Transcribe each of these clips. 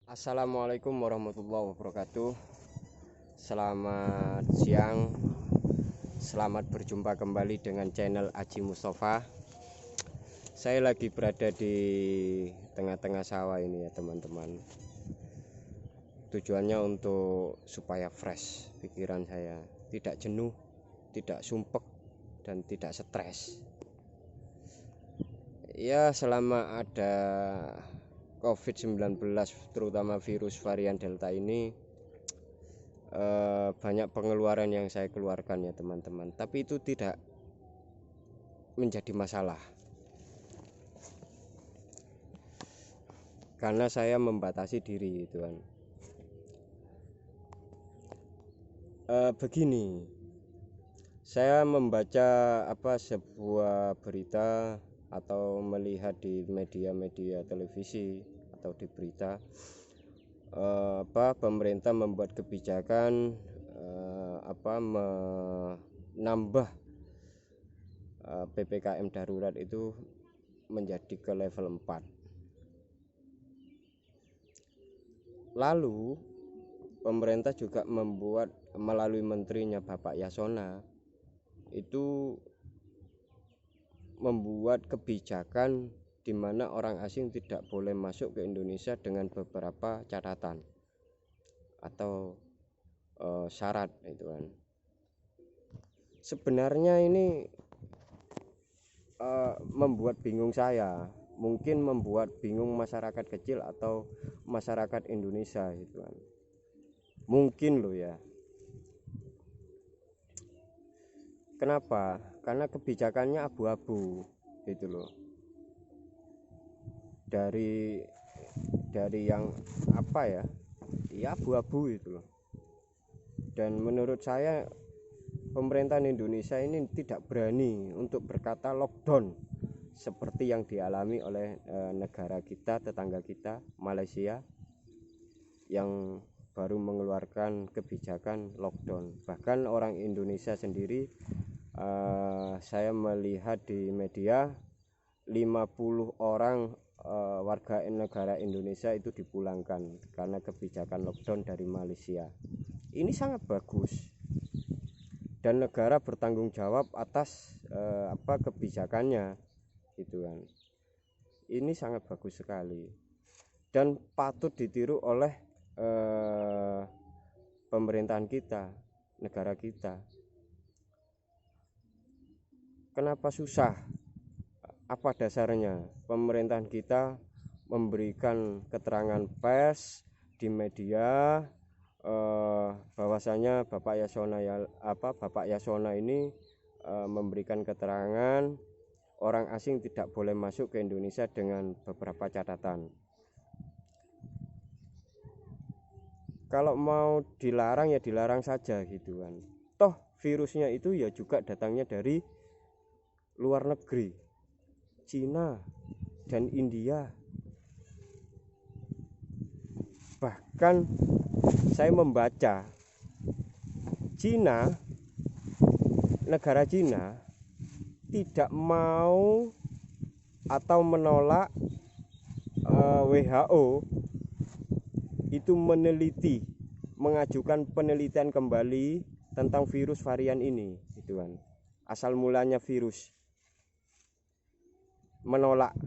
Assalamualaikum warahmatullahi wabarakatuh. Selamat siang. Selamat berjumpa kembali dengan channel Aji Mustafa. Saya lagi berada di tengah-tengah sawah ini ya teman-teman. Tujuannya untuk supaya fresh pikiran saya, tidak jenuh, tidak sumpek, dan tidak stres. Ya, selama ada COVID-19 terutama virus varian Delta ini banyak pengeluaran yang saya keluarkan ya teman-teman, tapi itu tidak menjadi masalah karena saya membatasi diri gitu kan. Begini, saya membaca sebuah berita atau melihat di media-media televisi atau di berita pemerintah membuat kebijakan menambah PPKM darurat itu menjadi ke level 4. Lalu pemerintah juga membuat melalui menterinya Bapak Yasona itu membuat kebijakan di mana orang asing tidak boleh masuk ke Indonesia dengan beberapa catatan atau syarat itu kan. Sebenarnya ini membuat bingung saya, mungkin membuat bingung masyarakat kecil atau masyarakat Indonesia gitu kan. Mungkin loh ya. Kenapa? Karena kebijakannya abu-abu gitu loh. Dari yang abu-abu itu loh. Dan menurut saya pemerintahan Indonesia ini tidak berani untuk berkata lockdown seperti yang dialami oleh negara kita, tetangga kita, Malaysia, yang baru mengeluarkan kebijakan lockdown. Bahkan orang Indonesia sendiri, saya melihat di media 50 orang warga negara Indonesia itu dipulangkan karena kebijakan lockdown dari Malaysia. Ini sangat bagus dan negara bertanggung jawab atas kebijakannya gitu kan. Ini sangat bagus sekali dan patut ditiru oleh pemerintahan kita, negara kita. Kenapa susah? Apa dasarnya? Pemerintahan kita memberikan keterangan pers di media bahwasanya Bapak Yasona ini memberikan keterangan orang asing tidak boleh masuk ke Indonesia dengan beberapa catatan. Kalau mau dilarang ya dilarang saja gitu kan. Toh virusnya itu ya juga datangnya dari luar negeri, Cina dan India. Bahkan saya membaca negara Cina tidak mau atau menolak WHO itu mengajukan penelitian kembali tentang virus varian ini gitu kan. Asal mulanya virus, menolak.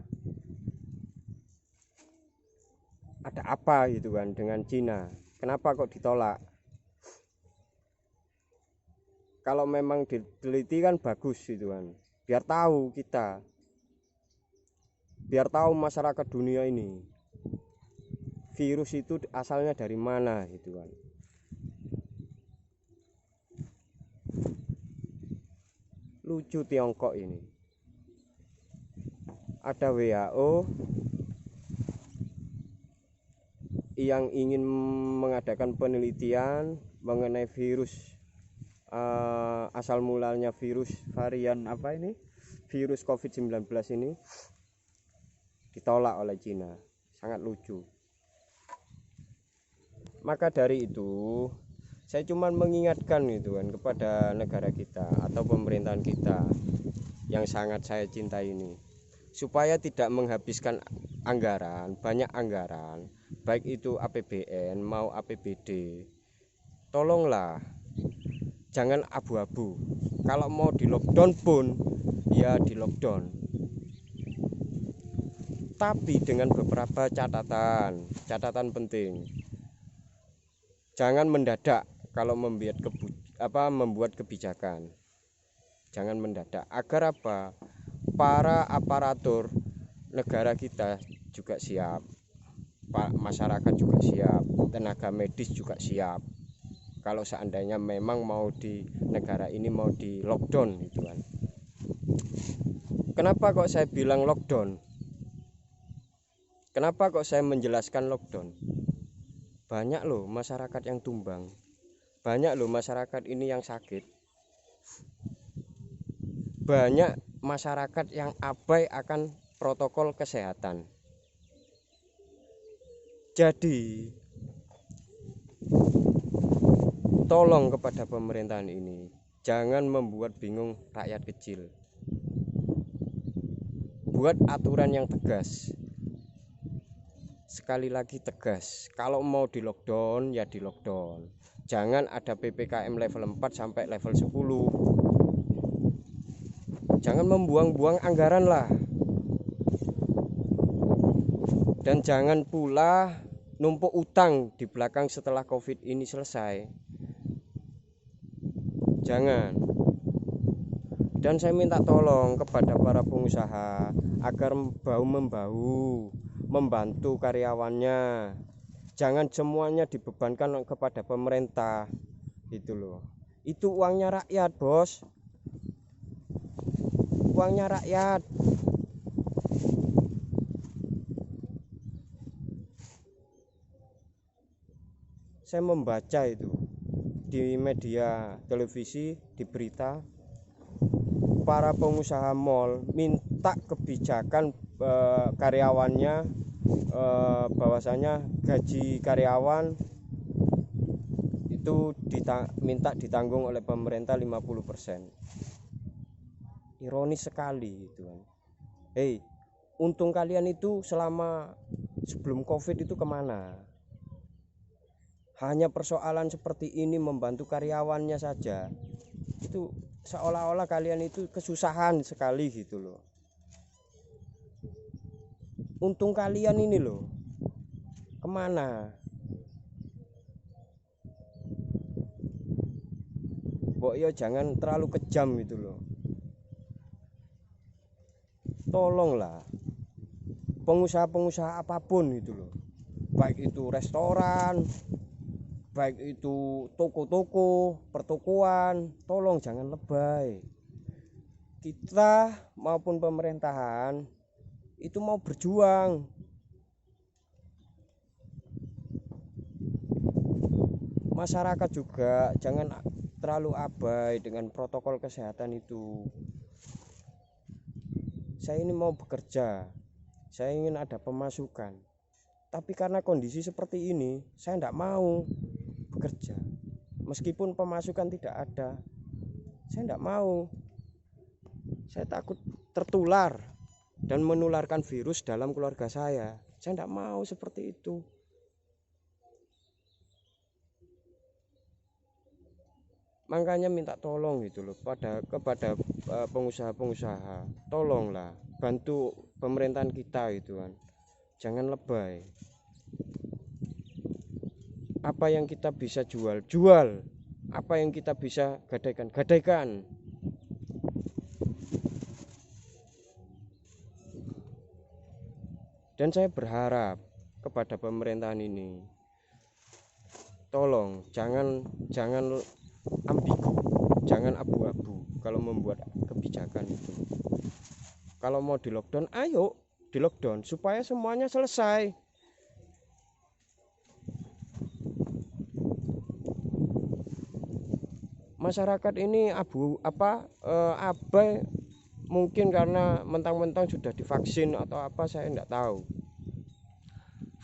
Ada apa gitu kan dengan Cina? Kenapa kok ditolak? Kalau memang diteliti kan bagus gitu kan. Biar tahu kita, biar tahu masyarakat dunia ini virus itu asalnya dari mana gitu kan. Lucu Tiongkok ini. Ada WHO yang ingin mengadakan penelitian mengenai virus asal mulanya virus varian virus COVID-19 ini, ditolak oleh Cina. Sangat lucu. Maka dari itu saya cuma mengingatkan gitu kan kepada negara kita atau pemerintahan kita yang sangat saya cintai ini, supaya tidak menghabiskan banyak anggaran baik itu APBN mau APBD, tolonglah jangan abu-abu. Kalau mau di lockdown pun ya di lockdown, tapi dengan beberapa catatan penting. Jangan mendadak kalau membuat kebijakan. Jangan mendadak, agar apa? Para aparatur negara kita juga siap, masyarakat juga siap, tenaga medis juga siap. Kalau seandainya memang mau di negara ini mau di lockdown gitu kan. Kenapa kok saya bilang lockdown? Kenapa kok saya menjelaskan lockdown? Banyak loh masyarakat yang tumbang. Banyak loh masyarakat ini yang sakit. Banyak masyarakat yang abai akan protokol kesehatan. Jadi tolong kepada pemerintahan ini, jangan membuat bingung rakyat kecil. Buat aturan yang tegas. Sekali lagi tegas, kalau mau di lockdown ya di lockdown. Jangan ada PPKM level 4 sampai level 10. Jangan membuang-buang anggaran lah. Dan jangan pula numpuk utang di belakang setelah COVID ini selesai. Jangan. Dan saya minta tolong kepada para pengusaha agar bahu-membahu membantu karyawannya. Jangan semuanya dibebankan kepada pemerintah. Itu loh. Itu uangnya rakyat, Bos. Uangnya rakyat. Saya membaca itu di media televisi, di berita, para pengusaha mal minta kebijakan karyawannya, bahwasanya gaji karyawan itu minta ditanggung oleh pemerintah 50%. Ironis sekali gitu kan. Hei, untung kalian itu selama sebelum COVID itu kemana? Hanya persoalan seperti ini membantu karyawannya saja. Itu seolah-olah kalian itu kesusahan sekali gitu loh. Untung kalian ini loh, kemana? Mbok yo jangan terlalu kejam gitu loh. Tolonglah pengusaha-pengusaha apapun gitu loh, baik itu restoran, baik itu toko-toko, pertokoan, tolong jangan lebay. Kita maupun pemerintahan itu mau berjuang. Masyarakat juga jangan terlalu abai dengan protokol kesehatan itu. Saya ini mau bekerja, saya ingin ada pemasukan, tapi karena kondisi seperti ini saya tidak mau bekerja. Meskipun pemasukan tidak ada, saya tidak mau. Saya takut tertular dan menularkan virus dalam keluarga saya. Saya tidak mau seperti itu. Makanya minta tolong gitu loh kepada pengusaha-pengusaha, tolonglah bantu pemerintahan kita gitu kan. Jangan lebay. Apa yang kita bisa jual, apa yang kita bisa gadaikan. Dan saya berharap kepada pemerintahan ini, tolong jangan ambigu, jangan abu-abu kalau membuat kebijakan itu. Kalau mau di lockdown, ayo di lockdown supaya semuanya selesai. Masyarakat ini abai, mungkin karena mentang-mentang sudah divaksin atau apa, saya tidak tahu.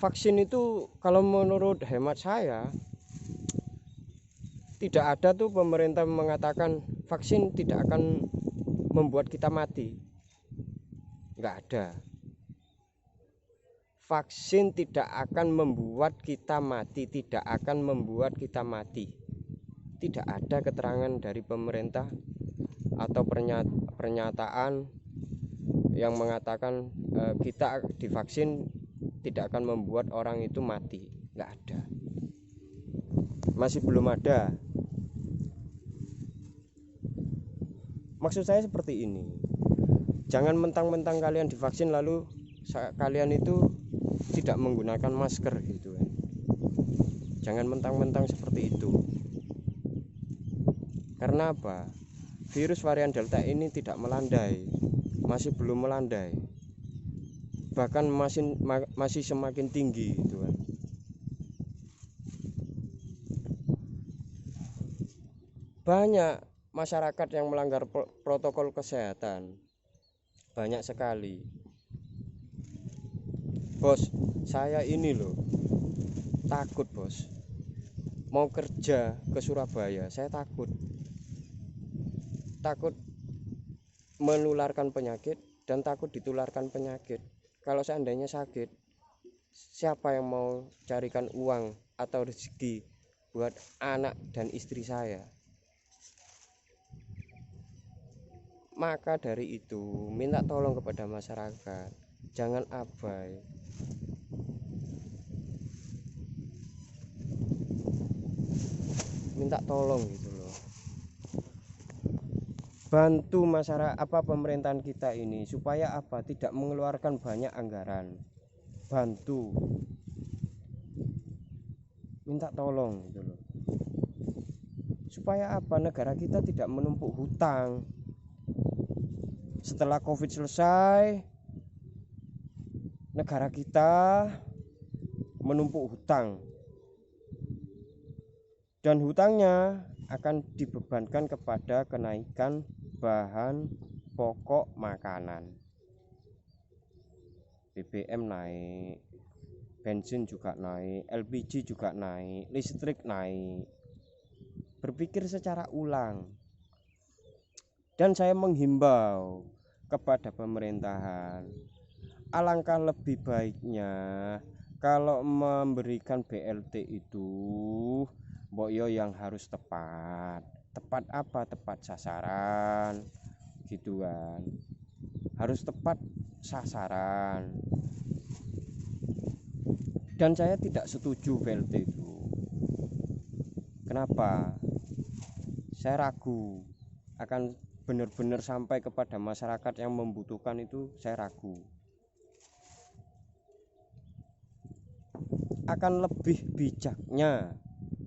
Vaksin itu kalau menurut hemat saya, tidak ada tuh pemerintah mengatakan vaksin tidak akan membuat kita mati. Enggak ada. vaksin tidak akan membuat kita mati, tidak akan membuat kita mati. Tidak ada keterangan dari pemerintah atau pernyataan yang mengatakan kita divaksin tidak akan membuat orang itu mati. Nggak ada, masih belum ada. Maksud saya seperti ini, jangan mentang-mentang kalian divaksin lalu kalian itu tidak menggunakan masker gitu kan. Jangan mentang-mentang seperti itu. Karena apa? Virus varian Delta ini tidak melandai, masih belum melandai, bahkan masih semakin tinggi gitu kan. Banyak masyarakat yang melanggar protokol kesehatan, banyak sekali. Bos, saya ini loh takut bos, mau kerja ke Surabaya, saya takut menularkan penyakit dan takut ditularkan penyakit. Kalau seandainya sakit, siapa yang mau carikan uang atau rezeki buat anak dan istri saya? Maka dari itu, minta tolong kepada masyarakat, jangan abai. Minta tolong gitu loh. Bantu masyarakat pemerintahan kita ini supaya tidak mengeluarkan banyak anggaran. Bantu, minta tolong gitu loh. Supaya negara kita tidak menumpuk hutang. Setelah Covid selesai, negara kita menumpuk hutang, dan hutangnya akan dibebankan kepada kenaikan bahan pokok makanan. BBM naik, bensin juga naik, LPG juga naik, listrik naik. Berpikir secara ulang. Dan saya menghimbau kepada pemerintahan, alangkah lebih baiknya kalau memberikan BLT itu boyo yang harus tepat tepat sasaran gitu kan, harus tepat sasaran. Dan saya tidak setuju BLT itu. Kenapa? Saya ragu akan benar-benar sampai kepada masyarakat yang membutuhkan itu. Saya ragu akan lebih bijaknya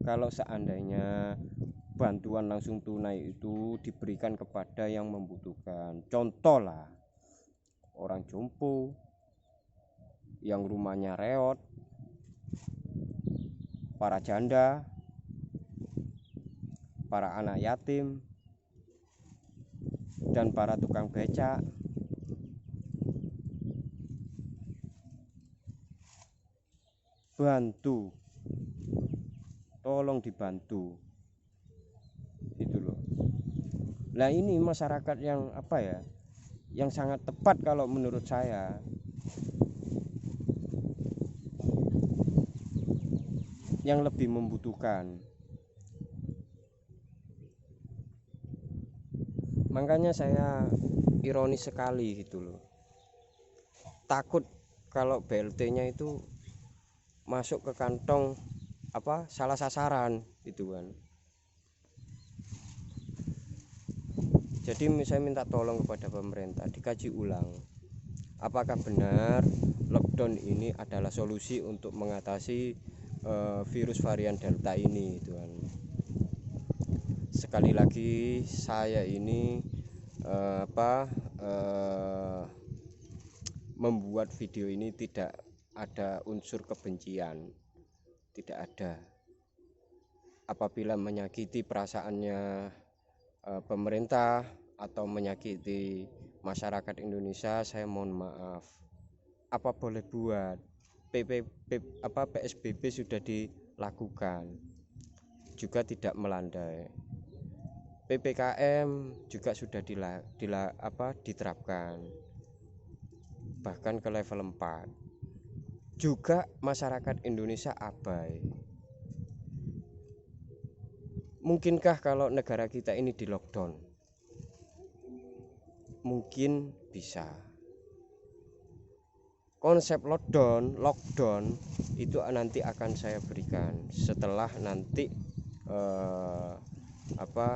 kalau seandainya bantuan langsung tunai itu diberikan kepada yang membutuhkan. Contoh lah, orang jompo yang rumahnya reot, para janda, para anak yatim, dan para tukang becak. Bantu, tolong dibantu gitu loh. Nah ini masyarakat yang yang sangat tepat kalau menurut saya. Yang lebih membutuhkan. Makanya saya ironis sekali gitu loh. Takut kalau BLT-nya itu masuk ke kantong salah sasaran gitu kan. Jadi saya minta tolong kepada pemerintah, dikaji ulang apakah benar lockdown ini adalah solusi untuk mengatasi virus varian Delta ini gitu kan. Sekali lagi saya ini membuat video ini tidak ada unsur kebencian, tidak ada. Apabila menyakiti perasaannya pemerintah atau menyakiti masyarakat Indonesia, saya mohon maaf. Apa boleh buat, PSBB sudah dilakukan, juga tidak melandai. PPKM juga sudah diterapkan, bahkan ke level 4. juga masyarakat Indonesia abai. Mungkinkah kalau negara kita ini di lockdown? Mungkin bisa. Konsep lockdown itu nanti akan saya berikan setelah nanti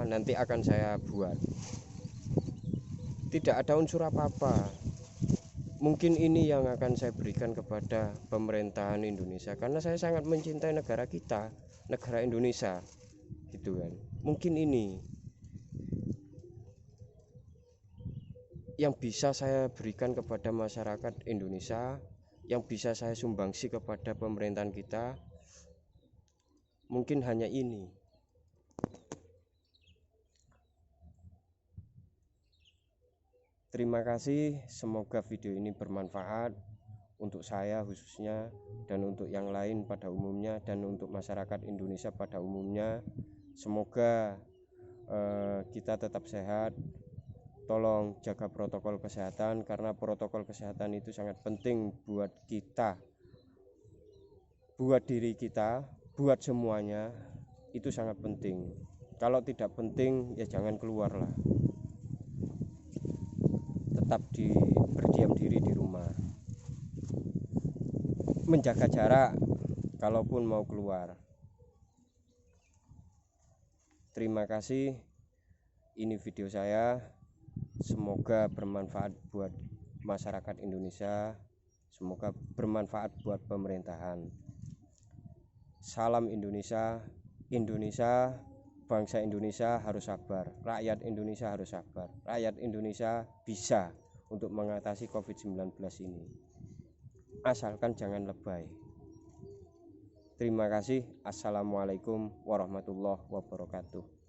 nanti akan saya buat. Tidak ada unsur apa-apa. Mungkin ini yang akan saya berikan kepada pemerintahan Indonesia karena saya sangat mencintai negara kita, negara Indonesia, gitu kan. Mungkin ini yang bisa saya berikan kepada masyarakat Indonesia, yang bisa saya sumbangsi kepada pemerintahan kita, mungkin hanya ini. Terima kasih, semoga video ini bermanfaat untuk saya khususnya dan untuk yang lain pada umumnya dan untuk masyarakat Indonesia pada umumnya. Semoga kita tetap sehat. Tolong jaga protokol kesehatan karena protokol kesehatan itu sangat penting buat kita, buat diri kita, buat semuanya. Itu sangat penting. Kalau tidak penting ya jangan keluar lah. Tetap berdiam diri di rumah. Menjaga jarak kalaupun mau keluar. Terima kasih. Ini video saya. Semoga bermanfaat buat masyarakat Indonesia. Semoga bermanfaat buat pemerintahan. Salam Indonesia. Indonesia, bangsa Indonesia harus sabar. Rakyat Indonesia harus sabar. Rakyat Indonesia bisa untuk mengatasi COVID-19 ini. Asalkan jangan lebay. Terima kasih. Assalamualaikum warahmatullahi wabarakatuh.